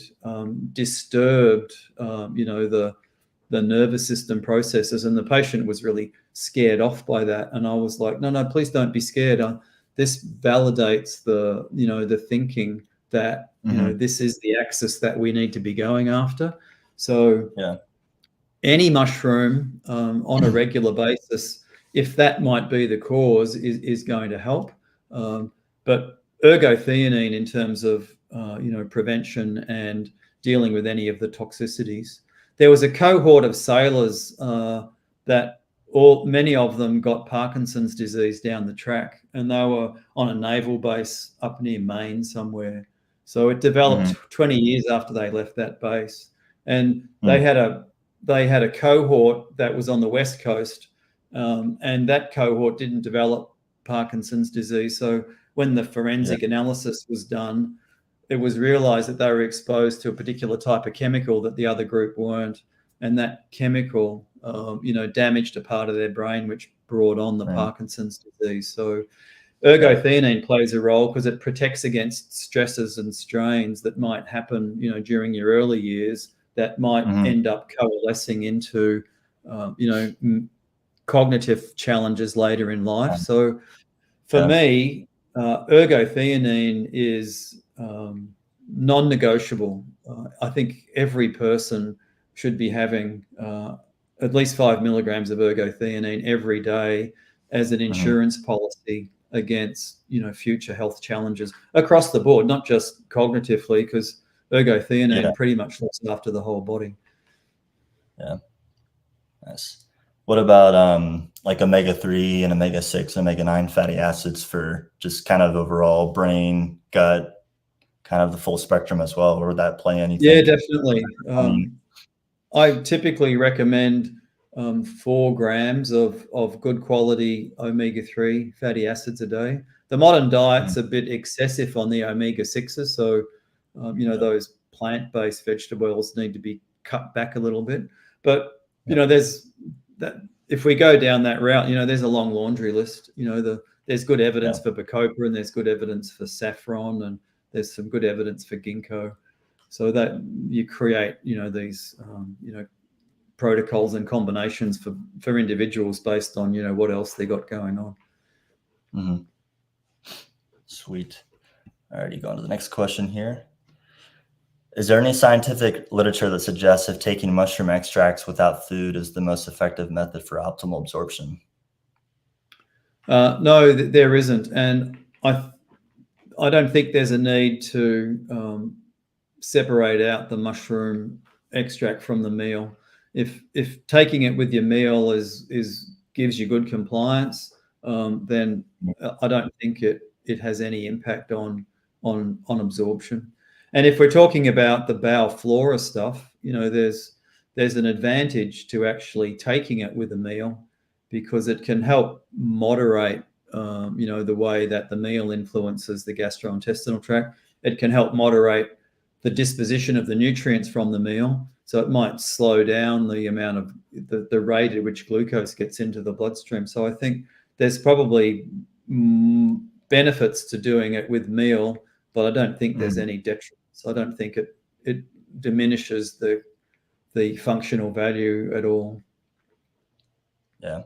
disturbed the nervous system processes, and the patient was really scared off by that. And I was like, no, please don't be scared. This validates the thinking that this is the axis that we need to be going after. So any mushroom on a regular basis, if that might be the cause, is going to help. But ergothioneine, in terms of prevention and dealing with any of the toxicities. There was a cohort of sailors that many of them got Parkinson's disease down the track, and they were on a naval base up near Maine somewhere. So it developed 20 years after they left that base, and they had a cohort that was on the West Coast, and that cohort didn't develop Parkinson's disease. So when the forensic analysis was done, it was realized that they were exposed to a particular type of chemical that the other group weren't. And that chemical, damaged a part of their brain, which brought on the Parkinson's disease. So ergothioneine plays a role because it protects against stresses and strains that might happen, during your early years that might end up coalescing into, cognitive challenges later in life. So for me, ergothioneine is non-negotiable. I think every person should be having at least 5 milligrams of ergothioneine every day as an insurance policy against, future health challenges across the board, not just cognitively, because ergothioneine pretty much looks after the whole body. Yeah. Nice. What about like omega-3 and omega-6, omega-9 fatty acids for just kind of overall brain, gut, kind of the full spectrum as well? Or would that play anything? Yeah, definitely. I typically recommend 4 grams of good quality omega-3 fatty acids a day. The modern diet's a bit excessive on the omega-6s, so those plant-based vegetable oils need to be cut back a little bit. But there's that. If we go down that route, there's a long laundry list. There's good evidence for bacopa, and there's good evidence for saffron, and there's some good evidence for ginkgo. So that you create, these, protocols and combinations for individuals based on, what else they got going on. Sweet. Alrighty, going to the next question here. Is there any scientific literature that suggests if taking mushroom extracts without food is the most effective method for optimal absorption? No, there isn't. And I don't think there's a need to separate out the mushroom extract from the meal. If taking it with your meal gives you good compliance, then I don't think it has any impact on absorption. And if we're talking about the bowel flora stuff, there's an advantage to actually taking it with a meal, because it can help moderate, the way that the meal influences the gastrointestinal tract. It can help moderate the disposition of the nutrients from the meal. So it might slow down the amount of the rate at which glucose gets into the bloodstream. So I think there's probably benefits to doing it with meal, but I don't think there's any detriment. So I don't think it diminishes the functional value at all. Yeah.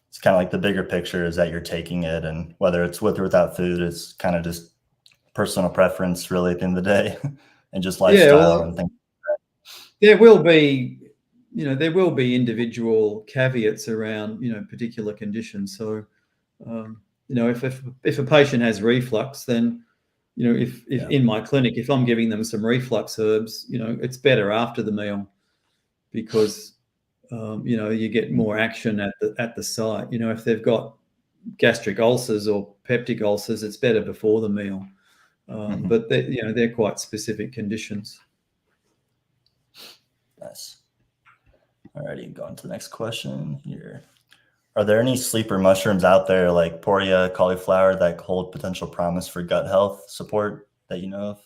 It's kind of like the bigger picture is that you're taking it, and whether it's with or without food, it's kind of just personal preference really at the end of the day and just lifestyle and things. There will be individual caveats around, particular conditions. So, if a patient has reflux, then, if in my clinic, if I'm giving them some reflux herbs, it's better after the meal, because, you get more action at the site. If they've got gastric ulcers or peptic ulcers, it's better before the meal. But they're quite specific conditions. Nice. Alrighty, going to the next question here. Are there any sleeper mushrooms out there like poria, cauliflower that hold potential promise for gut health support that you know of?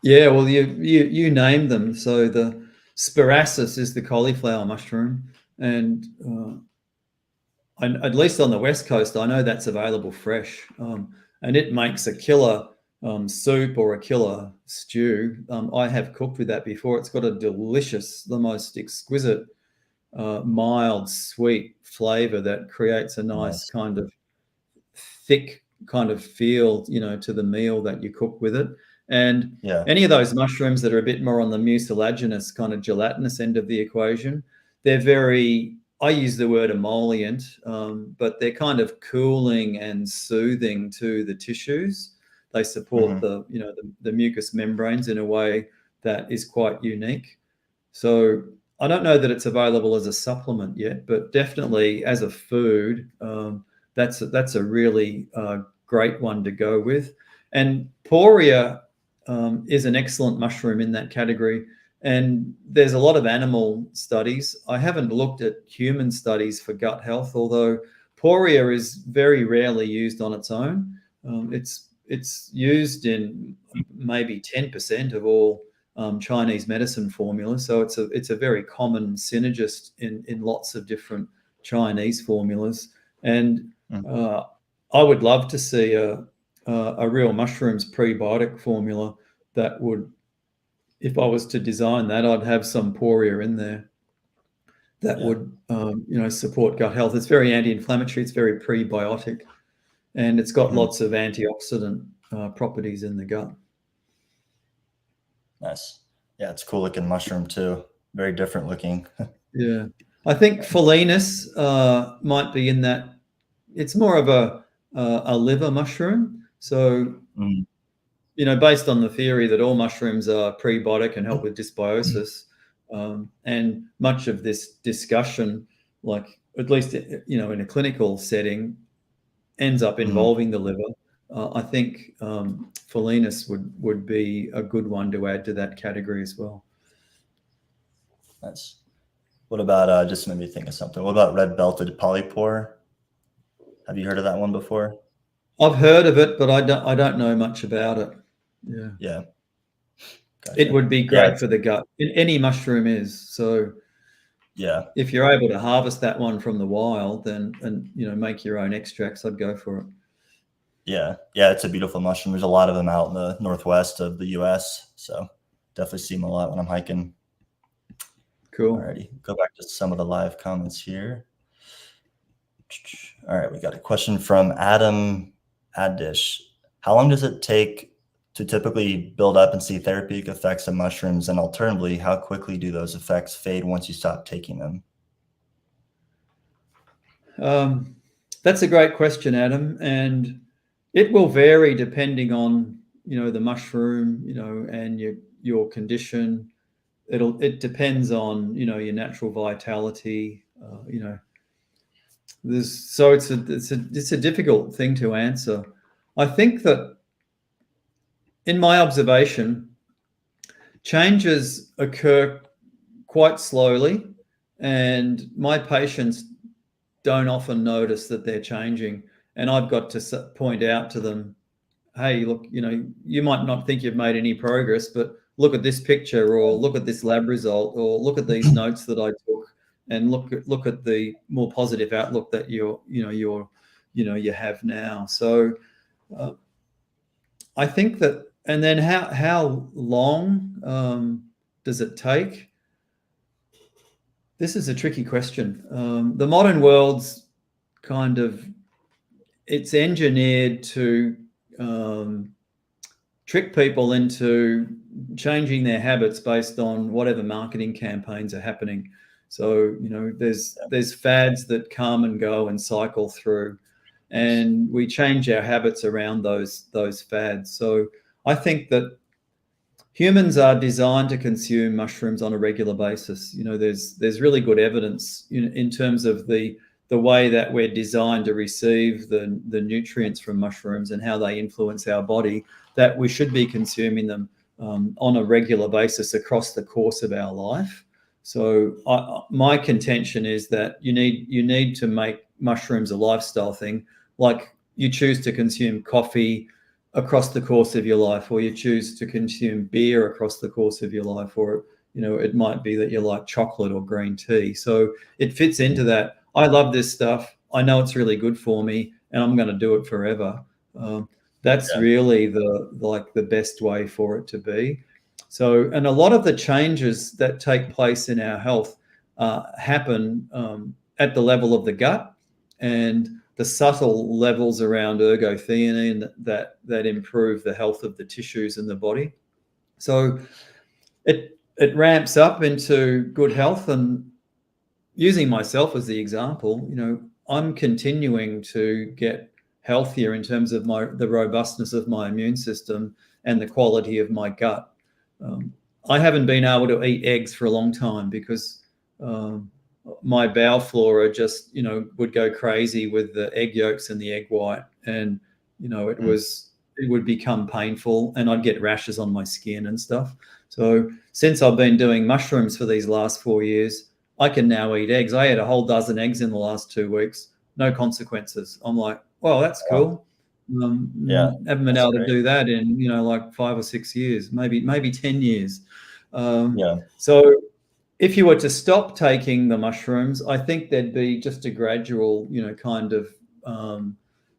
Yeah, well, you named them. So the spiraceus is the cauliflower mushroom, and at least on the West Coast, I know that's available fresh, and it makes a killer soup or a killer stew. I have cooked with that before. It's got a delicious, the most exquisite, mild, sweet flavor that creates a nice kind of thick kind of feel, to the meal that you cook with it. And any of those mushrooms that are a bit more on the mucilaginous kind of gelatinous end of the equation, they're very, I use the word emollient, but they're kind of cooling and soothing to the tissues. They support the mucous membranes in a way that is quite unique. So I don't know that it's available as a supplement yet, but definitely as a food, that's a really great one to go with. And poria is an excellent mushroom in that category. And there's a lot of animal studies. I haven't looked at human studies for gut health, although Poria is very rarely used on its own. It's used in maybe 10% of all Chinese medicine formulas. So it's a very common synergist in lots of different Chinese formulas. And I would love to see a real mushrooms prebiotic formula that would, if I was to design that, I'd have some Poria in there that would, support gut health. It's very anti-inflammatory. It's very prebiotic, and it's got lots of antioxidant properties in the gut. Nice. Yeah, it's cool looking mushroom too. Very different looking. Yeah, I think Pholinus might be in that. It's more of a liver mushroom. So, based on the theory that all mushrooms are prebiotic and help with dysbiosis, and much of this discussion, like at least in a clinical setting, ends up involving the liver. I think Pholinus would be a good one to add to that category as well. Nice. What about just made me think of something? What about red-belted polypore? Have you heard of that one before? I've heard of it, but I don't know much about it. Yeah. Yeah. Gotcha. It would be great for the gut. Any mushroom is. So yeah, if you're able to harvest that one from the wild, and make your own extracts, I'd go for it. Yeah, it's a beautiful mushroom. There's a lot of them out in the northwest of the U.S., so definitely see them a lot when I'm hiking. Cool. Alrighty, go back to some of the live comments here. All right, we got a question from Adam Addish. How long does it take to typically build up and see therapeutic effects of mushrooms? And alternatively, how quickly do those effects fade once you stop taking them? That's a great question, Adam. And it will vary depending on, the mushroom, and your condition. It depends on, your natural vitality, so it's a difficult thing to answer. I think that in my observation, changes occur quite slowly, and my patients don't often notice that they're changing. And I've got to point out to them, hey, look, you might not think you've made any progress, but look at this picture, or look at this lab result, or look at these notes that I took, and look at the more positive outlook that you have now. So I think that, and then how long does it take? This is a tricky question. The modern world's it's engineered to trick people into changing their habits based on whatever marketing campaigns are happening. So, there's fads that come and go and cycle through, and we change our habits around those fads. So I think that humans are designed to consume mushrooms on a regular basis. There's really good evidence in terms of the way that we're designed to receive the nutrients from mushrooms and how they influence our body, that we should be consuming them on a regular basis across the course of our life. So my contention is that you need to make mushrooms a lifestyle thing, like you choose to consume coffee across the course of your life, or you choose to consume beer across the course of your life, or it might be that you like chocolate or green tea. So it fits into that. I love this stuff. I know it's really good for me, and I'm going to do it forever. That's really the best way for it to be. So, and a lot of the changes that take place in our health happen at the level of the gut, and the subtle levels around ergothioneine that improve the health of the tissues in the body. So it ramps up into good health. And using myself as the example, I'm continuing to get healthier in terms of the robustness of my immune system and the quality of my gut. I haven't been able to eat eggs for a long time because my bowel flora just, would go crazy with the egg yolks and the egg white, and it would become painful, and I'd get rashes on my skin and stuff. So since I've been doing mushrooms for these last 4 years, I can now eat eggs. I ate a whole dozen eggs in the last 2 weeks. no consequences. I'm like, well, that's cool. Yeah, Haven't been able to do that in, like 5 or 6 years, maybe 10 years. So if you were to stop taking the mushrooms, I think there'd be just a gradual, kind of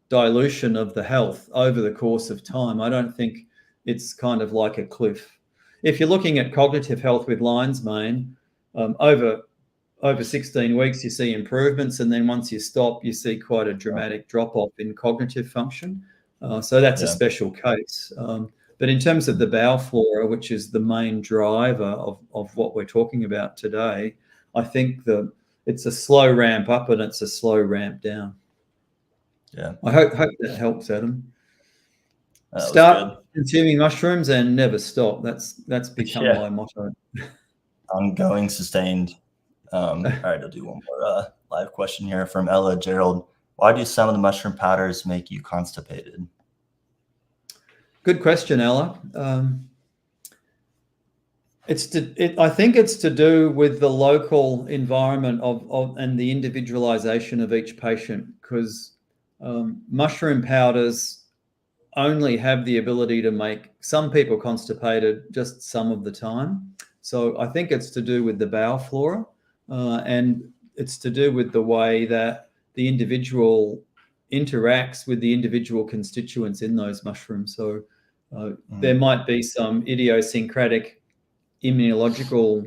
dilution of the health over the course of time. I don't think it's kind of like a cliff. If you're looking at cognitive health with lion's mane, over 16 weeks, you see improvements. And then once you stop, you see quite a dramatic drop-off in cognitive function. So that's a special case. But in terms of the bowel flora, which is the main driver of what we're talking about today, I think it's a slow ramp up and it's a slow ramp down. Yeah. I hope that helps, Adam. That Start consuming mushrooms and never stop. That's become my motto. Ongoing, sustained. All right, I'll do one more live question here from Ella Gerald. Why do some of the mushroom powders make you constipated? Good question, Ella. I think it's to do with the local environment and the individualization of each patient, because mushroom powders only have the ability to make some people constipated just some of the time. So I think it's to do with the bowel flora, and it's to do with the way that the individual interacts with the individual constituents in those mushrooms. So there might be some idiosyncratic immunological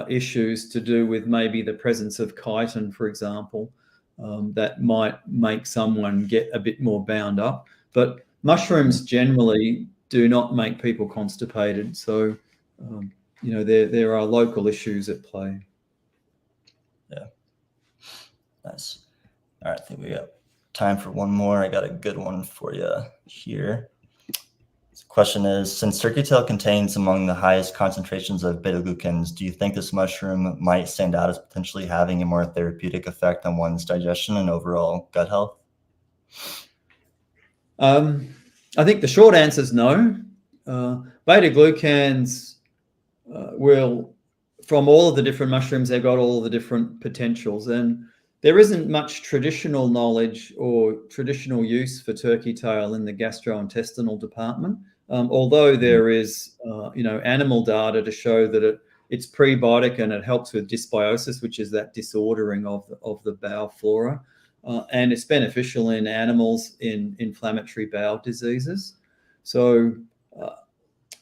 issues to do with maybe the presence of chitin, for example, that might make someone get a bit more bound up. But mushrooms generally do not make people constipated. So, there are local issues at play. Yeah. Nice. All right, I think we got time for one more. I got a good one for you here. The question is, since turkey tail contains among the highest concentrations of beta-glucans, do you think this mushroom might stand out as potentially having a more therapeutic effect on one's digestion and overall gut health? I think the short answer is no. Beta-glucans will, from all of the different mushrooms, they've got all the different potentials. And there isn't much traditional knowledge or traditional use for turkey tail in the gastrointestinal department, although there is, animal data to show that it's prebiotic and it helps with dysbiosis, which is that disordering of the bowel flora, and it's beneficial in animals in inflammatory bowel diseases. So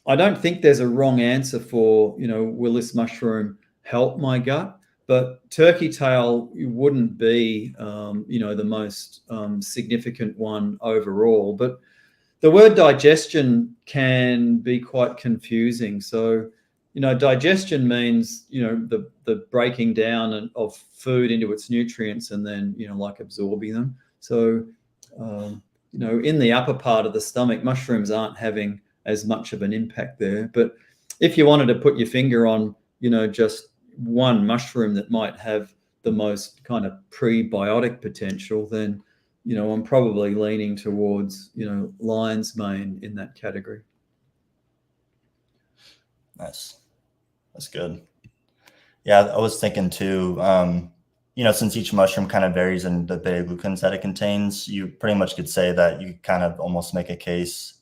I don't think there's a wrong answer for, will this mushroom help my gut? But turkey tail wouldn't be, the most significant one overall. But the word digestion can be quite confusing. So, digestion means, the breaking down of food into its nutrients and then, like absorbing them. So, in the upper part of the stomach, mushrooms aren't having as much of an impact there. But if you wanted to put your finger on, just one mushroom that might have the most kind of prebiotic potential, then, I'm probably leaning towards, lion's mane in that category. Nice. That's good. Yeah, I was thinking too, since each mushroom kind of varies in the beta-glucans that it contains, you pretty much could say that you kind of almost make a case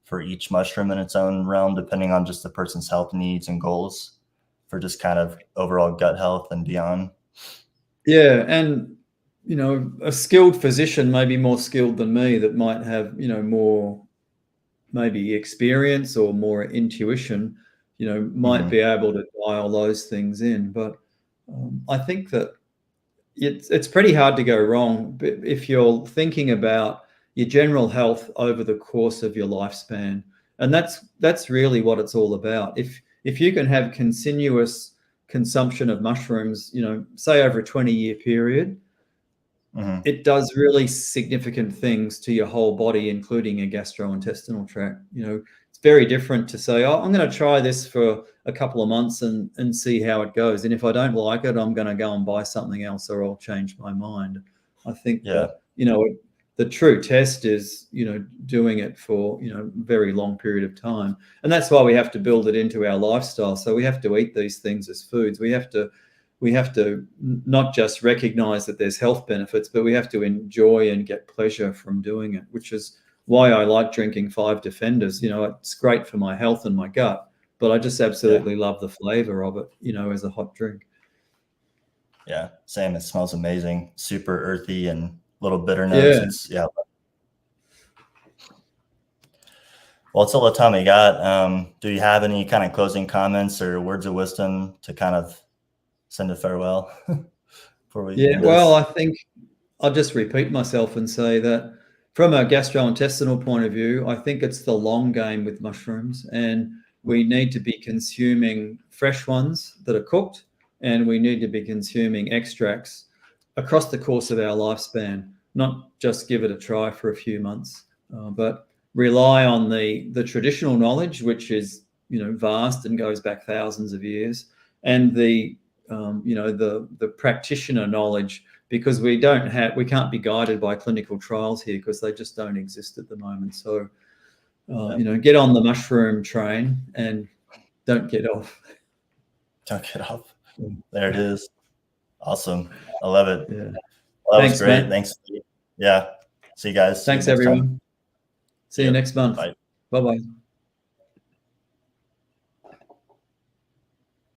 for each mushroom in its own realm, depending on just the person's health needs and goals for just kind of overall gut health and beyond. Yeah. And, a skilled physician may be more skilled than me that might have, more maybe experience or more intuition, might be able to dial those things in. But I think that it's pretty hard to go wrong if you're thinking about your general health over the course of your lifespan. And that's really what it's all about. If you can have continuous consumption of mushrooms, say over a 20-year period, it does really significant things to your whole body, including your gastrointestinal tract. It's very different to say, oh, I'm going to try this for a couple of months and see how it goes. And if I don't like it, I'm going to go and buy something else or I'll change my mind. I think that, the true test is, doing it for, very long period of time. And that's why we have to build it into our lifestyle. So we have to eat these things as foods. We have to we have to not just recognize that there's health benefits, but we have to enjoy and get pleasure from doing it, which is why I like drinking 5 Defenders. It's great for my health and my gut, but I just absolutely love the flavor of it, as a hot drink. Yeah, same. It smells amazing, super earthy and little bitter notes. Yeah. Well, it's all the time we got. Do you have any kind of closing comments or words of wisdom to kind of send a farewell before we end this? Well, I think I'll just repeat myself and say that from a gastrointestinal point of view, I think it's the long game with mushrooms, and we need to be consuming fresh ones that are cooked, and we need to be consuming extracts across the course of our lifespan, not just give it a try for a few months, but rely on the traditional knowledge, which is vast and goes back thousands of years, and the practitioner knowledge, because we can't be guided by clinical trials here because they just don't exist at the moment. So get on the mushroom train and don't get off. Don't get off. There it is. Awesome. I love it. Yeah. Well, that was great. Matt. Thanks. Yeah. See you guys. Thanks, everyone. See you next month. Bye. Bye-bye.